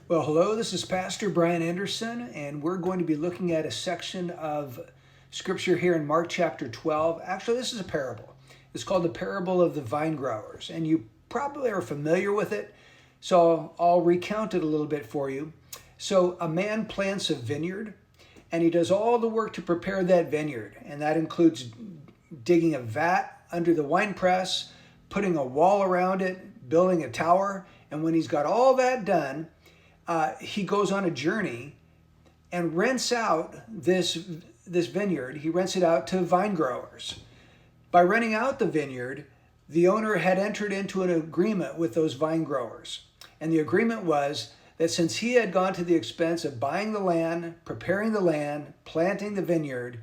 Well, hello, this is Pastor Brian Anderson, and we're going to be looking at a section of scripture here in Mark chapter 12. Actually, this is a parable. It's called the parable of the vine growers, and you probably are familiar with it, so I'll recount it a little bit for you. So a man plants a vineyard, and he does all the work to prepare that vineyard, and that includes digging a vat under the winepress, putting a wall around it, building a tower, and when he's got all that done, he goes on a journey and rents out this vineyard. He rents it out to vine growers. By renting out the vineyard, the owner had entered into an agreement with those vine growers. And the agreement was that since he had gone to the expense of buying the land, preparing the land, planting the vineyard,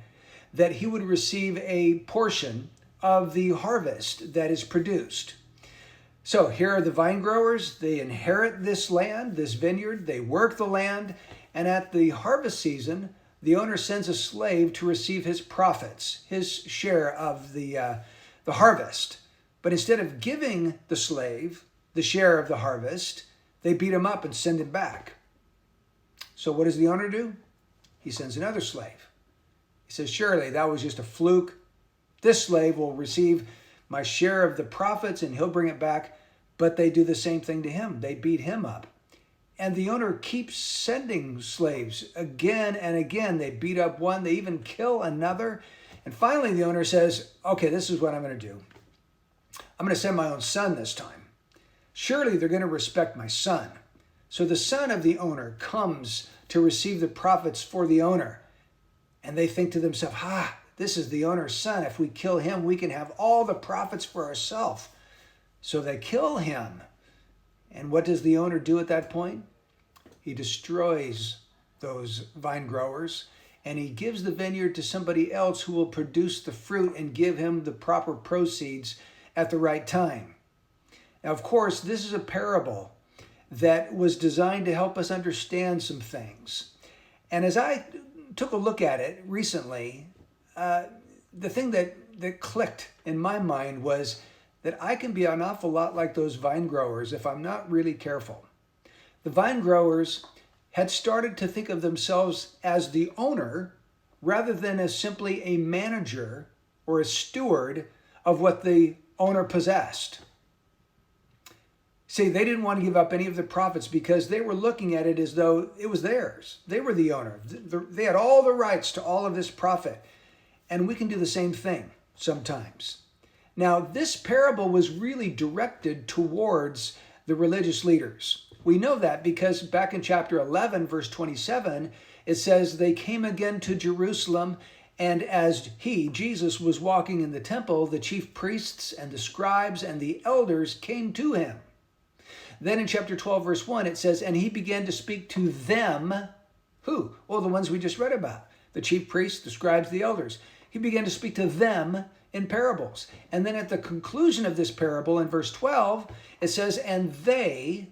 that he would receive a portion of the harvest that is produced. So here are the vine growers. They inherit this land, this vineyard. They work the land. And at the harvest season, the owner sends a slave to receive his profits, his share of the harvest. But instead of giving the slave the share of the harvest, they beat him up and send him back. So what does the owner do? He sends another slave. He says, surely that was just a fluke. This slave will receive my share of the profits and he'll bring it back. But they do the same thing to him. They beat him up. And the owner keeps sending slaves again and again. They beat up one. They even kill another. And finally, the owner says, okay, this is what I'm going to do. I'm going to send my own son this time. Surely they're going to respect my son. So the son of the owner comes to receive the profits for the owner. And they think to themselves, this is the owner's son. If we kill him, we can have all the profits for ourselves. So they kill him. And what does the owner do at that point? He destroys those vine growers and he gives the vineyard to somebody else who will produce the fruit and give him the proper proceeds at the right time. Now, of course, this is a parable that was designed to help us understand some things. And as I took a look at it recently, the thing that clicked in my mind was that I can be an awful lot like those vine growers if I'm not really careful. The vine growers had started to think of themselves as the owner rather than as simply a manager or a steward of what the owner possessed. See, they didn't want to give up any of the profits because they were looking at it as though it was theirs. They were the owner. They had all the rights to all of this profit. And we can do the same thing sometimes. Now, this parable was really directed towards the religious leaders. We know that because back in chapter 11, verse 27, it says, they came again to Jerusalem, and as he, Jesus, was walking in the temple, the chief priests and the scribes and the elders came to him. Then in chapter 12, verse 1, it says, and he began to speak to them. Who? Well, the ones we just read about. The chief priests, the scribes, the elders. He began to speak to them in parables. And then at the conclusion of this parable in verse 12, it says, and they,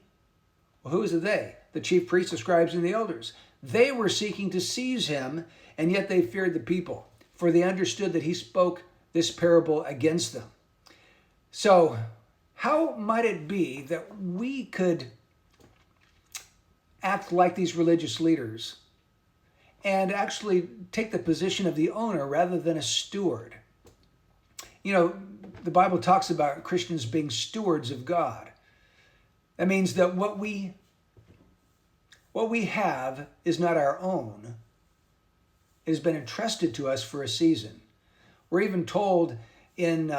well, who is the they? The chief priests, the scribes, and the elders. They were seeking to seize him, and yet they feared the people, for they understood that he spoke this parable against them. So how might it be that we could act like these religious leaders and actually take the position of the owner rather than a steward? You know, the Bible talks about Christians being stewards of God. That means that what we have is not our own. It has been entrusted to us for a season. We're even told in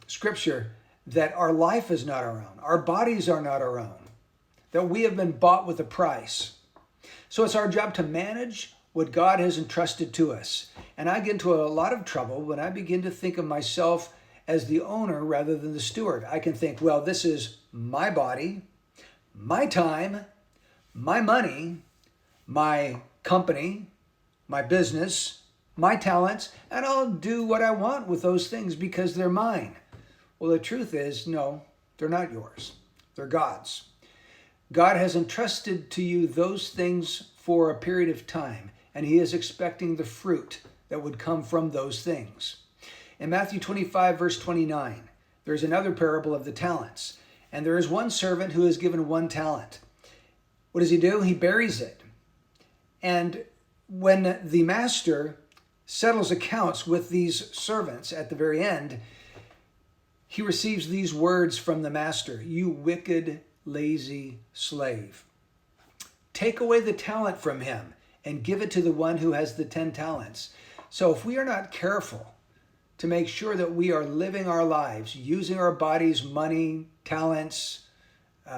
Scripture that our life is not our own. Our bodies are not our own. That we have been bought with a price. So it's our job to manage what God has entrusted to us. And I get into a lot of trouble when I begin to think of myself as the owner rather than the steward. I can think, well, this is my body, my time, my money, my company, my business, my talents, and I'll do what I want with those things because they're mine. Well, the truth is, no, they're not yours. They're God's. God has entrusted to you those things for a period of time, and he is expecting the fruit that would come from those things. In Matthew 25, verse 29, there's another parable of the talents. And there is one servant who is given one talent. what does he do? He buries it. And when the master settles accounts with these servants at the very end, he receives these words from the master: "You wicked, lazy slave. Take away the talent from him and give it to the one who has the 10 talents. So if we are not careful to make sure that we are living our lives, using our bodies, money, talents,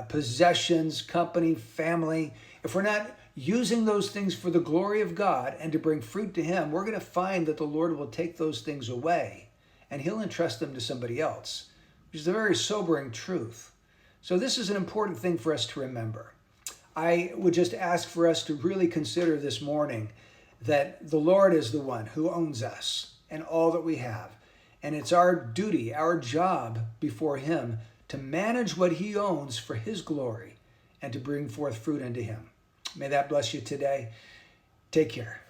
possessions, company, family, if we're not using those things for the glory of God and to bring fruit to him, we're going to find that the Lord will take those things away and he'll entrust them to somebody else, which is a very sobering truth. So this is an important thing for us to remember. I would just ask for us to really consider this morning that the Lord is the one who owns us and all that we have. And it's our duty, our job before him to manage what he owns for his glory and to bring forth fruit unto him. May that bless you today. Take care.